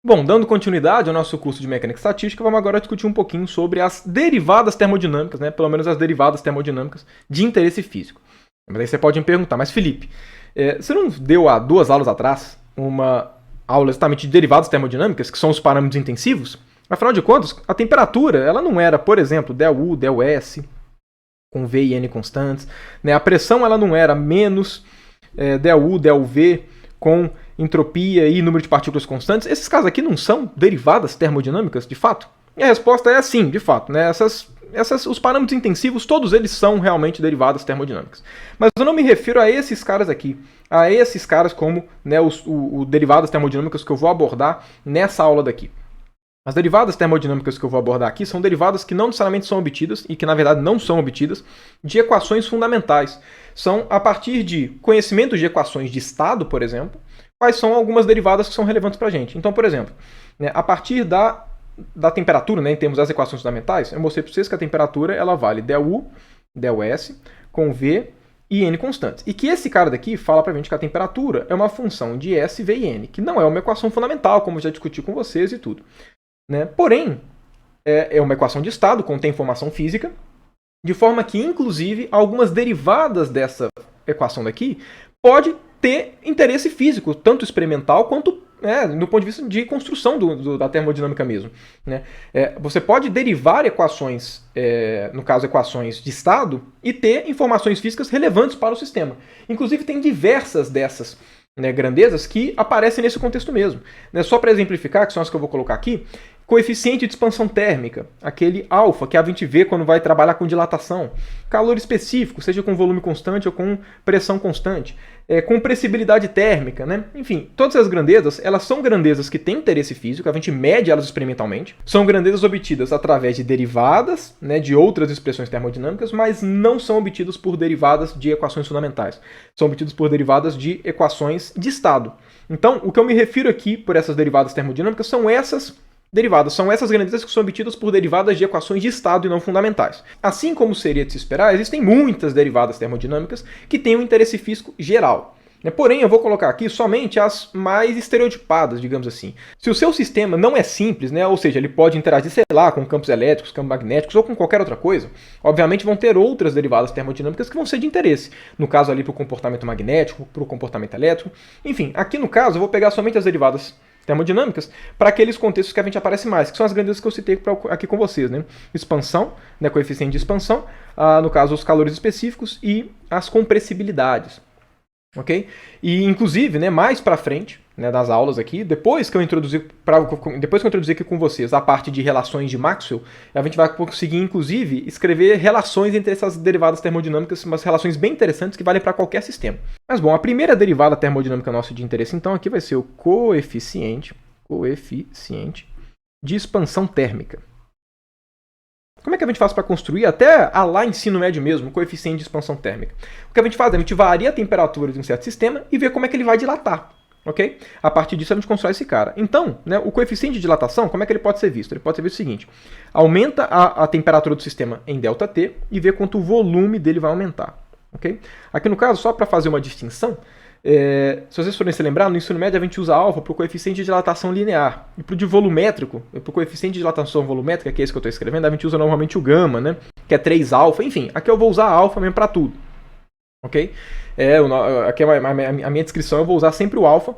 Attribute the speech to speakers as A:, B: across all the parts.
A: Bom, dando continuidade ao nosso curso de mecânica estatística, vamos agora discutir um pouquinho sobre as derivadas termodinâmicas, né? Pelo menos as derivadas termodinâmicas de interesse físico. Mas aí você pode me perguntar, mas Felipe, você não deu há 2 aulas atrás uma aula exatamente de derivadas termodinâmicas, que são os parâmetros intensivos? Afinal de contas, a temperatura, ela não era, por exemplo, ΔU, ΔS, com V e N constantes, né? A pressão, ela não era menos ΔU, ΔV, com entropia e número de partículas constantes. Esses casos aqui não são derivadas termodinâmicas, de fato? E a resposta é sim, de fato. Né? Os parâmetros intensivos, todos eles são realmente derivadas termodinâmicas. Mas eu não me refiro a esses caras aqui, a esses caras como, né, os derivadas termodinâmicas que eu vou abordar nessa aula daqui. As derivadas termodinâmicas que eu vou abordar aqui são derivadas que não necessariamente são obtidas, e que na verdade não são obtidas, de equações fundamentais. São a partir de conhecimento de equações de estado, por exemplo, quais são algumas derivadas que são relevantes para a gente. Então, por exemplo, né, a partir da temperatura, né, em termos das equações fundamentais, eu mostrei para vocês que a temperatura ela vale ΔU, ΔS, com V e N constantes. E que esse cara daqui fala para a gente que a temperatura é uma função de S, V e N, que não é uma equação fundamental, como eu já discuti com vocês e tudo. Né? Porém, é uma equação de estado, contém informação física, de forma que, inclusive, algumas derivadas dessa equação daqui pode ter interesse físico, tanto experimental quanto do ponto de vista de construção da termodinâmica mesmo. Né? Você pode derivar equações, no caso equações de estado, e ter informações físicas relevantes para o sistema. Inclusive, tem diversas dessas grandezas que aparecem nesse contexto mesmo. Só para exemplificar, que são as que eu vou colocar aqui, coeficiente de expansão térmica, aquele alfa que a gente vê quando vai trabalhar com dilatação, calor específico, seja com volume constante ou com pressão constante, compressibilidade térmica, né? Enfim, todas essas grandezas, elas são grandezas que têm interesse físico, a gente mede elas experimentalmente, são grandezas obtidas através de derivadas, né, de outras expressões termodinâmicas, mas não são obtidas por derivadas de equações fundamentais, são obtidas por derivadas de equações de estado. Então, o que eu me refiro aqui por essas derivadas termodinâmicas são essas derivadas, são essas grandezas que são obtidas por derivadas de equações de estado e não fundamentais. Assim como seria de se esperar, existem muitas derivadas termodinâmicas que têm um interesse físico geral. Porém, eu vou colocar aqui somente as mais estereotipadas, digamos assim. Se o seu sistema não é simples, ou seja, ele pode interagir, sei lá, com campos elétricos, campos magnéticos ou com qualquer outra coisa, obviamente vão ter outras derivadas termodinâmicas que vão ser de interesse. No caso ali para o comportamento magnético, para o comportamento elétrico. Enfim, aqui no caso eu vou pegar somente as derivadas termodinâmicas para aqueles contextos que a gente aparece mais, que são as grandezas que eu citei aqui com vocês. Expansão, coeficiente de expansão, no caso os calores específicos e as compressibilidades. Ok? E inclusive, mais para frente, das aulas aqui, depois que eu introduzir aqui com vocês a parte de relações de Maxwell, a gente vai conseguir inclusive escrever relações entre essas derivadas termodinâmicas, umas relações bem interessantes que valem para qualquer sistema. Mas bom, a primeira derivada termodinâmica nossa de interesse então aqui vai ser o coeficiente de expansão térmica. Como é que a gente faz para construir, até lá ensino médio mesmo, o coeficiente de expansão térmica? O que a gente faz é a gente varia a temperatura de um certo sistema e vê como é que ele vai dilatar. Okay? A partir disso a gente constrói esse cara. Então, o coeficiente de dilatação, como é que ele pode ser visto? Ele pode ser visto o seguinte: aumenta a temperatura do sistema em ΔT e vê quanto o volume dele vai aumentar. Okay? Aqui no caso, só para fazer uma distinção, se vocês forem se lembrar, no ensino médio a gente usa alfa para o coeficiente de dilatação linear. E para o de volumétrico, para o coeficiente de dilatação volumétrica, que é esse que eu estou escrevendo, a gente usa normalmente o gama, que é 3 alfa. Enfim, aqui eu vou usar alfa mesmo para tudo. Ok? Aqui a minha descrição eu vou usar sempre o alfa,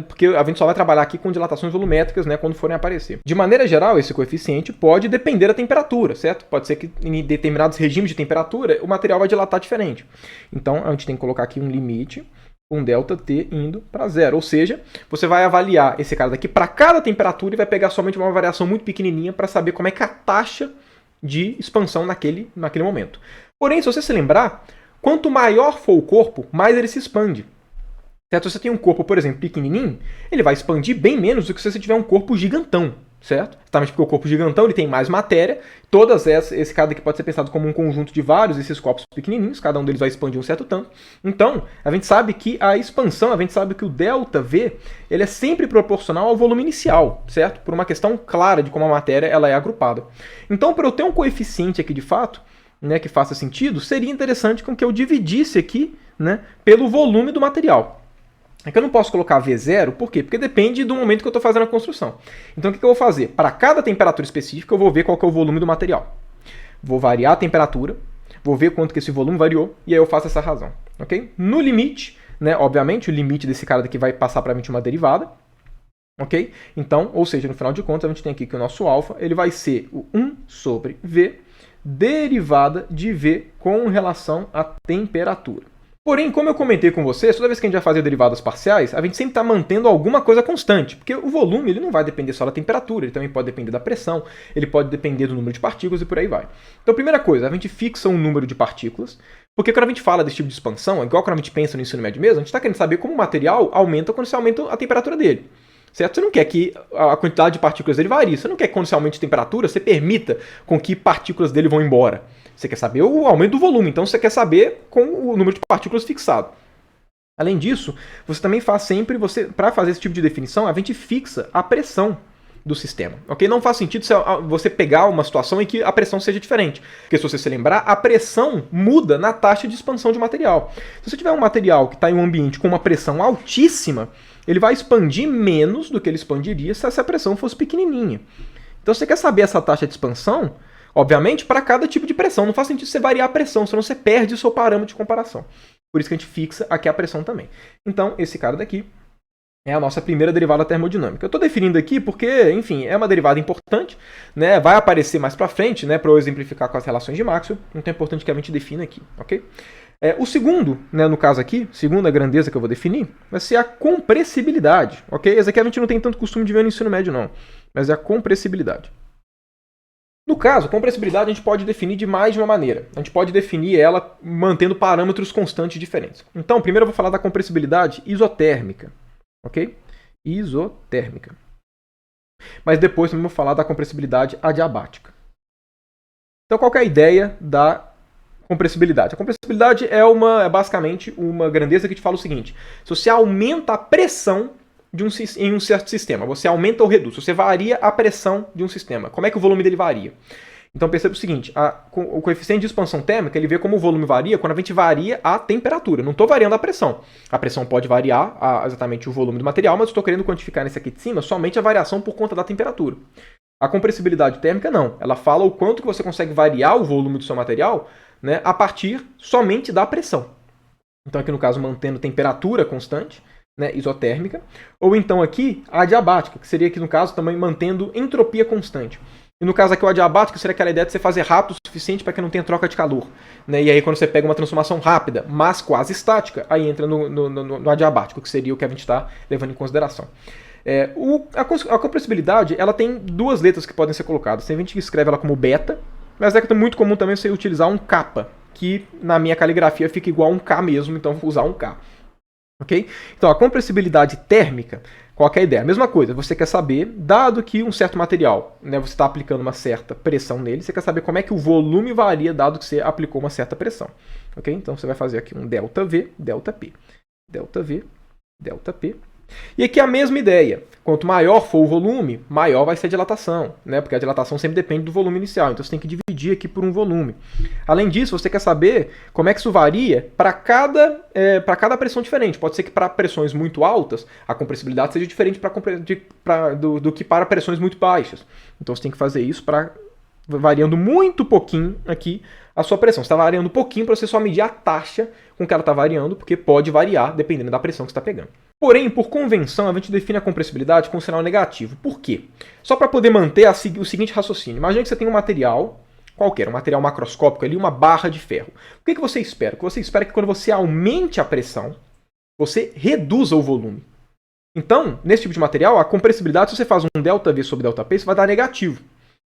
A: porque a gente só vai trabalhar aqui com dilatações volumétricas quando forem aparecer. De maneira geral, esse coeficiente pode depender da temperatura, certo? Pode ser que em determinados regimes de temperatura o material vai dilatar diferente. Então a gente tem que colocar aqui um limite com ΔT indo para 0. Ou seja, você vai avaliar esse cara daqui para cada temperatura e vai pegar somente uma variação muito pequenininha para saber como é que é a taxa de expansão naquele momento. Porém, se você se lembrar, quanto maior for o corpo, mais ele se expande. Certo? Se você tem um corpo, por exemplo, pequenininho, ele vai expandir bem menos do que se você tiver um corpo gigantão. Certo? Exatamente porque o corpo gigantão ele tem mais matéria. Esse cara daqui pode ser pensado como um conjunto de vários desses corpos pequenininhos. Cada um deles vai expandir um certo tanto. Então, a gente sabe que a expansão, a gente sabe que o ΔV ele é sempre proporcional ao volume inicial, certo? Por uma questão clara de como a matéria ela é agrupada. Então, para eu ter um coeficiente aqui de fato, que faça sentido, seria interessante com que eu dividisse aqui pelo volume do material. É que eu não posso colocar V0, por quê? Porque depende do momento que eu estou fazendo a construção. Então o que eu vou fazer? Para cada temperatura específica, eu vou ver qual que é o volume do material. Vou variar a temperatura, vou ver quanto que esse volume variou, e aí eu faço essa razão. Ok? No limite, né, obviamente, o limite desse cara daqui vai passar para a gente uma derivada. Ok? Então, ou seja, no final de contas, a gente tem aqui que o nosso alfa ele vai ser o 1 sobre V derivada de V com relação à temperatura. Porém, como eu comentei com vocês, toda vez que a gente vai fazer derivadas parciais, a gente sempre está mantendo alguma coisa constante, porque o volume ele não vai depender só da temperatura, ele também pode depender da pressão, ele pode depender do número de partículas e por aí vai. Então, primeira coisa, a gente fixa um número de partículas, porque quando a gente fala desse tipo de expansão, igual quando a gente pensa no ensino médio mesmo, a gente está querendo saber como o material aumenta quando você aumenta a temperatura dele. Certo? Você não quer que a quantidade de partículas dele varie. Você não quer que quando você aumente a temperatura, você permita com que partículas dele vão embora. Você quer saber o aumento do volume. Então você quer saber com o número de partículas fixado. Além disso, você também faz sempre, para fazer esse tipo de definição, a gente fixa a pressão do sistema. Ok? Não faz sentido você pegar uma situação em que a pressão seja diferente. Porque se você se lembrar, a pressão muda na taxa de expansão de material. Se você tiver um material que está em um ambiente com uma pressão altíssima, ele vai expandir menos do que ele expandiria se essa pressão fosse pequenininha. Então, você quer saber essa taxa de expansão, obviamente, para cada tipo de pressão. Não faz sentido você variar a pressão, senão você perde o seu parâmetro de comparação. Por isso que a gente fixa aqui a pressão também. Então, esse cara daqui é a nossa primeira derivada termodinâmica. Eu estou definindo aqui porque, enfim, é uma derivada importante, né? Vai aparecer mais para frente, né, para eu exemplificar com as relações de Maxwell. Então, é importante que a gente defina aqui, ok? O segundo, né, no caso aqui, segunda grandeza que eu vou definir, vai ser a compressibilidade, ok? Essa aqui a gente não tem tanto costume de ver no ensino médio, não, mas é a compressibilidade. No caso, a compressibilidade a gente pode definir de mais de uma maneira. A gente pode definir ela mantendo parâmetros constantes diferentes. Então, primeiro eu vou falar da compressibilidade isotérmica, ok? Isotérmica. Mas depois também vou falar da compressibilidade adiabática. Então, qual que é a ideia da compressibilidade? A compressibilidade é basicamente uma grandeza que te fala o seguinte: se você aumenta a pressão em um certo sistema, você aumenta ou reduz, você varia a pressão de um sistema, como é que o volume dele varia? Então perceba o seguinte, o coeficiente de expansão térmica, ele vê como o volume varia quando a gente varia a temperatura. Não estou variando a pressão. A pressão pode variar exatamente o volume do material, mas estou querendo quantificar nesse aqui de cima somente a variação por conta da temperatura. A compressibilidade térmica não. Ela fala o quanto que você consegue variar o volume do seu material, né, a partir somente da pressão. Então aqui no caso mantendo temperatura constante, né, isotérmica, ou então aqui a adiabática, que seria aqui no caso também mantendo entropia constante. E no caso aqui o adiabático seria aquela ideia de você fazer rápido o suficiente para que não tenha troca de calor. Né? E aí quando você pega uma transformação rápida, mas quase estática, aí entra no adiabático, que seria o que a gente está levando em consideração. A compressibilidade ela tem duas letras que podem ser colocadas. Tem gente que escreve ela como beta, mas é muito comum também você utilizar um kappa, que na minha caligrafia fica igual a um K mesmo, então vou usar um K. Okay? Então a compressibilidade térmica, qual que é a ideia? A mesma coisa, você quer saber, dado que um certo material, né, você está aplicando uma certa pressão nele, você quer saber como é que o volume varia dado que você aplicou uma certa pressão. Okay? Então você vai fazer aqui um ΔV, ΔP. ΔV, ΔP. E aqui a mesma ideia. Quanto maior for o volume, maior vai ser a dilatação, né? Porque a dilatação sempre depende do volume inicial. Então você tem que dividir aqui por um volume. Além disso, você quer saber como é que isso varia para cada pressão diferente. Pode ser que para pressões muito altas, a compressibilidade seja diferente do que para pressões muito baixas. Então você tem que fazer isso variando muito pouquinho aqui a sua pressão. Você está variando um pouquinho para você só medir a taxa com que ela está variando, porque pode variar dependendo da pressão que você está pegando. Porém, por convenção, a gente define a compressibilidade com um sinal negativo. Por quê? Só para poder manter o seguinte raciocínio. Imagina que você tem um material qualquer, um material macroscópico ali, uma barra de ferro. O que você espera? O que você espera é que quando você aumente a pressão, você reduza o volume. Então, nesse tipo de material, a compressibilidade, se você faz um ΔV sobre ΔP, isso vai dar negativo.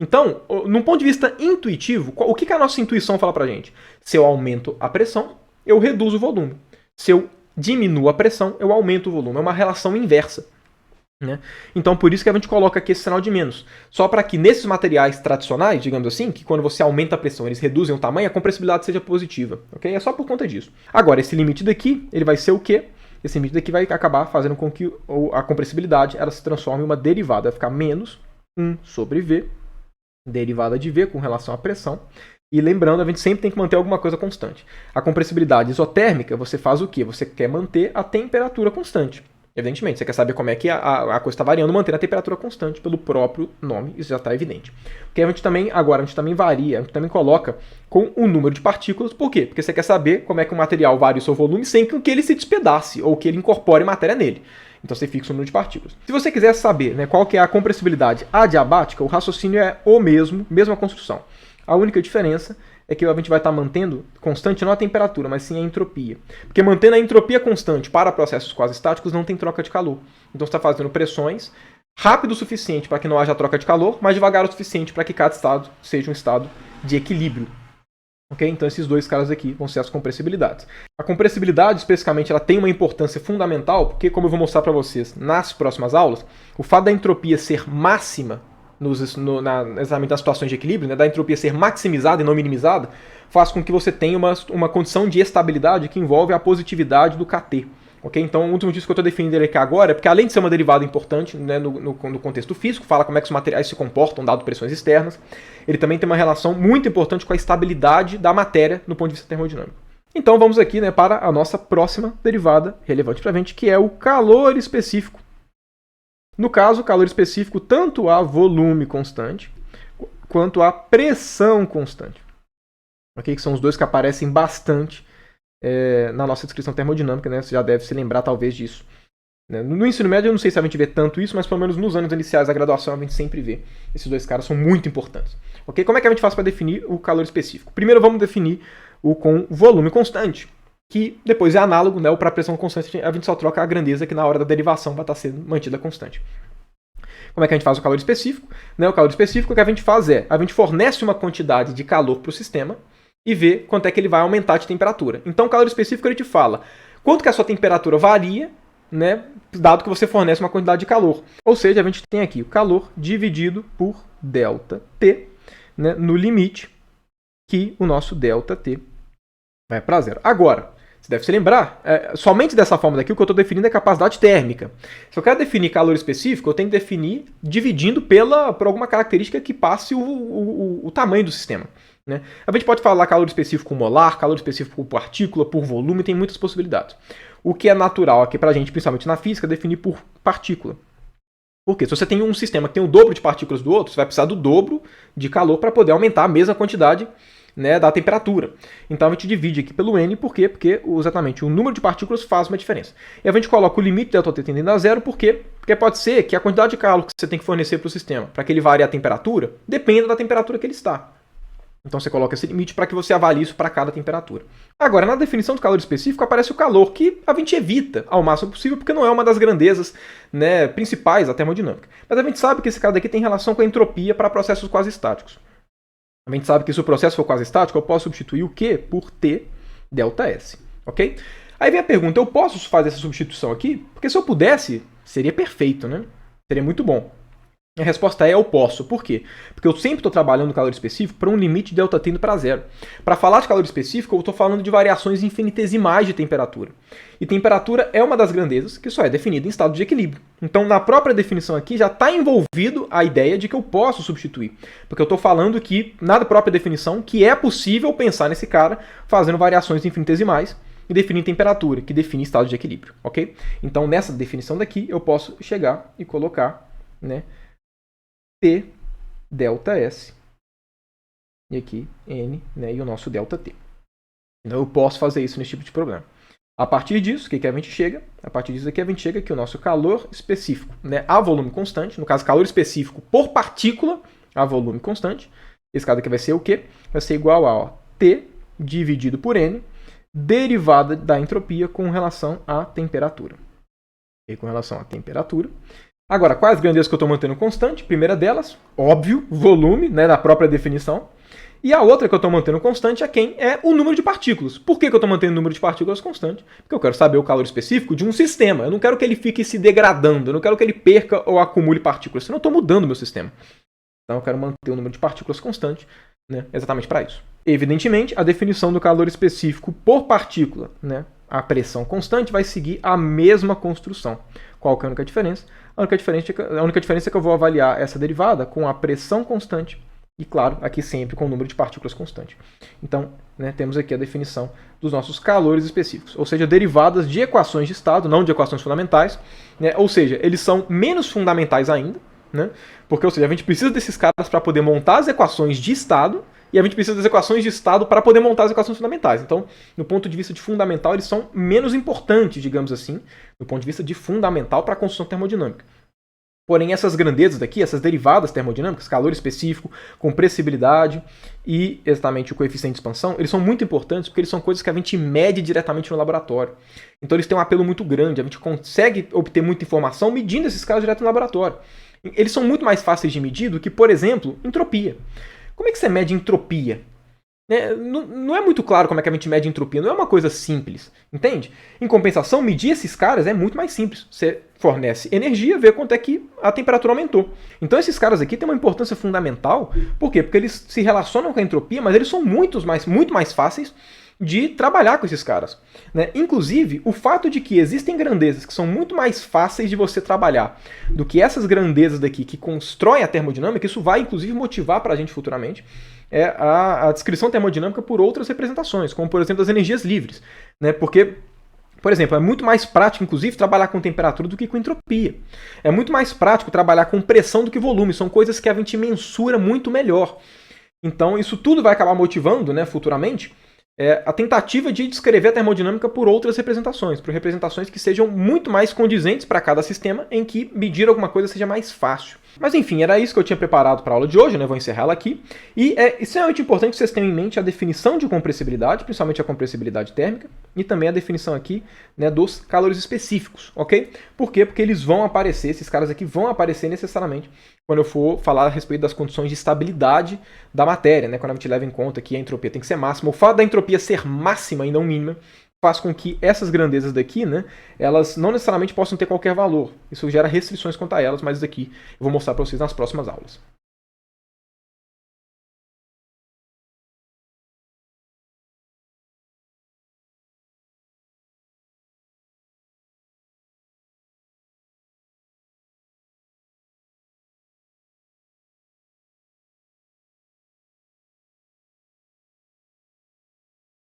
A: Então, num ponto de vista intuitivo, o que a nossa intuição fala pra gente? Se eu aumento a pressão, eu reduzo o volume. Se eu diminuo a pressão, eu aumento o volume. É uma relação inversa. Né? Então, por isso que a gente coloca aqui esse sinal de menos. Só para que nesses materiais tradicionais, digamos assim, que quando você aumenta a pressão, eles reduzem o tamanho, a compressibilidade seja positiva. Okay? É só por conta disso. Agora, esse limite daqui, ele vai ser o quê? Esse limite daqui vai acabar fazendo com que a compressibilidade ela se transforme em uma derivada. Vai ficar menos 1 sobre V, derivada de V com relação à pressão. E lembrando, a gente sempre tem que manter alguma coisa constante. A compressibilidade isotérmica, você faz o quê? Você quer manter a temperatura constante. Evidentemente, você quer saber como é que a coisa está variando, mantendo a temperatura constante pelo próprio nome, isso já está evidente. Porque a gente também varia, a gente também coloca com o número de partículas. Por quê? Porque você quer saber como é que o material varia o seu volume sem que ele se despedace ou que ele incorpore matéria nele. Então você fixa o número de partículas. Se você quiser saber, né, qual que é a compressibilidade adiabática, o raciocínio é o mesmo, mesma construção. A única diferença é que a gente vai estar mantendo constante não a temperatura, mas sim a entropia. Porque mantendo a entropia constante para processos quase estáticos não tem troca de calor. Então você está fazendo pressões rápido o suficiente para que não haja troca de calor, mas devagar o suficiente para que cada estado seja um estado de equilíbrio. Okay? Então esses dois caras aqui vão ser as compressibilidades. A compressibilidade, especificamente, ela tem uma importância fundamental, porque, como eu vou mostrar para vocês nas próximas aulas, o fato da entropia ser máxima exatamente nas situações de equilíbrio, né, da entropia ser maximizada e não minimizada, faz com que você tenha uma condição de estabilidade que envolve a positividade do kT. Okay? Então, um dos motivos que eu estou definindo ele aqui agora é porque, além de ser uma derivada importante, né, no contexto físico, fala como é que os materiais se comportam dado pressões externas, ele também tem uma relação muito importante com a estabilidade da matéria no ponto de vista termodinâmico. Então, vamos aqui, né, para a nossa próxima derivada relevante para a gente, que é o calor específico. No caso, o calor específico tanto a volume constante quanto a pressão constante. Okay? Que são os dois que aparecem bastante na nossa descrição termodinâmica, né? Você já deve se lembrar talvez disso. Né? No ensino médio eu não sei se a gente vê tanto isso, mas pelo menos nos anos iniciais da graduação a gente sempre vê. Esses dois caras são muito importantes. Okay? Como é que a gente faz para definir o calor específico? Primeiro vamos definir o com volume constante, que depois é análogo, né, para a pressão constante, a gente só troca a grandeza que na hora da derivação vai estar sendo mantida constante. Como é que a gente faz o calor específico? Né, o calor específico, o que a gente faz a gente fornece uma quantidade de calor para o sistema e vê quanto é que ele vai aumentar de temperatura. Então, o calor específico ele te fala quanto que a sua temperatura varia, né, dado que você fornece uma quantidade de calor. Ou seja, a gente tem aqui o calor dividido por ΔT, né, no limite que o nosso ΔT vai para zero. Agora, você deve se lembrar, somente dessa forma daqui o que eu estou definindo é capacidade térmica. Se eu quero definir calor específico, eu tenho que definir dividindo por alguma característica que passe o tamanho do sistema. Né? A gente pode falar calor específico molar, calor específico por partícula, por volume, tem muitas possibilidades. O que é natural aqui para a gente, principalmente na física, é definir por partícula. Por quê? Se você tem um sistema que tem o dobro de partículas do outro, você vai precisar do dobro de calor para poder aumentar a mesma quantidade, né, da temperatura. Então a gente divide aqui pelo N, por quê? Porque exatamente o número de partículas faz uma diferença. E a gente coloca o limite ΔT tendendo a zero, por quê? Porque pode ser que a quantidade de calor que você tem que fornecer para o sistema, para que ele varie a temperatura, dependa da temperatura que ele está. Então você coloca esse limite para que você avalie isso para cada temperatura. Agora, na definição do calor específico aparece o calor, que a gente evita ao máximo possível, porque não é uma das grandezas, né, principais da termodinâmica. Mas a gente sabe que esse cara daqui tem relação com a entropia para processos quase estáticos. A gente sabe que se o processo for quase estático, eu posso substituir o Q por T ΔS. Ok? Aí vem a pergunta, eu posso fazer essa substituição aqui? Porque se eu pudesse, seria perfeito, né? Seria muito bom. A resposta é eu posso. Por quê? Porque eu sempre estou trabalhando no calor específico para um limite ΔT indo para zero. Para falar de calor específico, eu estou falando de variações infinitesimais de temperatura. E temperatura é uma das grandezas que só é definida em estado de equilíbrio. Então, na própria definição aqui, já está envolvido a ideia de que eu posso substituir. Porque eu estou falando que, na própria definição, que é possível pensar nesse cara fazendo variações infinitesimais e definir temperatura, que define estado de equilíbrio. Ok? Então, nessa definição daqui, eu posso chegar e colocar, né, T ΔS e aqui N, né, e o nosso ΔT. Então eu posso fazer isso nesse tipo de problema. A partir disso, o que a gente chega? A partir disso aqui a gente chega que o nosso calor específico, né, a volume constante, no caso calor específico por partícula a volume constante, esse caso aqui vai ser o quê? Vai ser igual a T dividido por N, derivada da entropia com relação à temperatura. E com relação à temperatura. Agora, quais grandezas que eu estou mantendo constante? Primeira delas, óbvio, volume, né, na própria definição. E a outra que eu estou mantendo constante é o número de partículas. Por que eu estou mantendo o número de partículas constante? Porque eu quero saber o calor específico de um sistema. Eu não quero que ele fique se degradando, eu não quero que ele perca ou acumule partículas, senão eu estou mudando o meu sistema. Então eu quero manter o número de partículas constante, né, exatamente para isso. Evidentemente, a definição do calor específico por partícula, né, a pressão constante, vai seguir a mesma construção. Qual que é a única diferença? A única diferença é que eu vou avaliar essa derivada com a pressão constante e, claro, aqui sempre com o número de partículas constante. Então, né, temos aqui a definição dos nossos calores específicos, ou seja, derivadas de equações de estado, não de equações fundamentais, né, ou seja, eles são menos fundamentais ainda, né, porque, ou seja, a gente precisa desses caras para poder montar as equações de estado, e a gente precisa das equações de estado para poder montar as equações fundamentais. Então, do ponto de vista de fundamental, eles são menos importantes, digamos assim, do ponto de vista de fundamental para a construção termodinâmica. Porém, essas grandezas daqui, essas derivadas termodinâmicas, calor específico, compressibilidade e exatamente o coeficiente de expansão, eles são muito importantes porque eles são coisas que a gente mede diretamente no laboratório. Então eles têm um apelo muito grande, a gente consegue obter muita informação medindo esses caras direto no laboratório. Eles são muito mais fáceis de medir do que, por exemplo, entropia. Como é que você mede entropia? Não é muito claro como é que a gente mede entropia, não é uma coisa simples, entende? Em compensação, medir esses caras é muito mais simples. Você fornece energia, vê quanto é que a temperatura aumentou. Então esses caras aqui têm uma importância fundamental, por quê? Porque eles se relacionam com a entropia, mas eles são muito mais fáceis de trabalhar com esses caras, né? Inclusive, o fato de que existem grandezas que são muito mais fáceis de você trabalhar do que essas grandezas daqui que constroem a termodinâmica, isso vai inclusive motivar para a gente futuramente a descrição termodinâmica por outras representações, como por exemplo as energias livres, né? Porque, por exemplo, é muito mais prático, inclusive, trabalhar com temperatura do que com entropia. É muito mais prático trabalhar com pressão do que volume, são coisas que a gente mensura muito melhor. Então, isso tudo vai acabar motivando, né, futuramente, a tentativa de descrever a termodinâmica por outras representações, por representações que sejam muito mais condizentes para cada sistema, em que medir alguma coisa seja mais fácil. Mas enfim, era isso que eu tinha preparado para a aula de hoje, né? Vou encerrar ela aqui. E é extremamente importante que vocês tenham em mente a definição de compressibilidade, principalmente a compressibilidade térmica, e também a definição aqui, né, dos calores específicos, ok? Por quê? Porque eles vão aparecer, esses caras aqui vão aparecer necessariamente quando eu for falar a respeito das condições de estabilidade da matéria, né? Quando a gente leva em conta que a entropia tem que ser máxima. O fato da entropia ser máxima e não mínima faz com que essas grandezas daqui, né, elas não necessariamente possam ter qualquer valor. Isso gera restrições quanto a elas, mas isso aqui eu vou mostrar para vocês nas próximas aulas.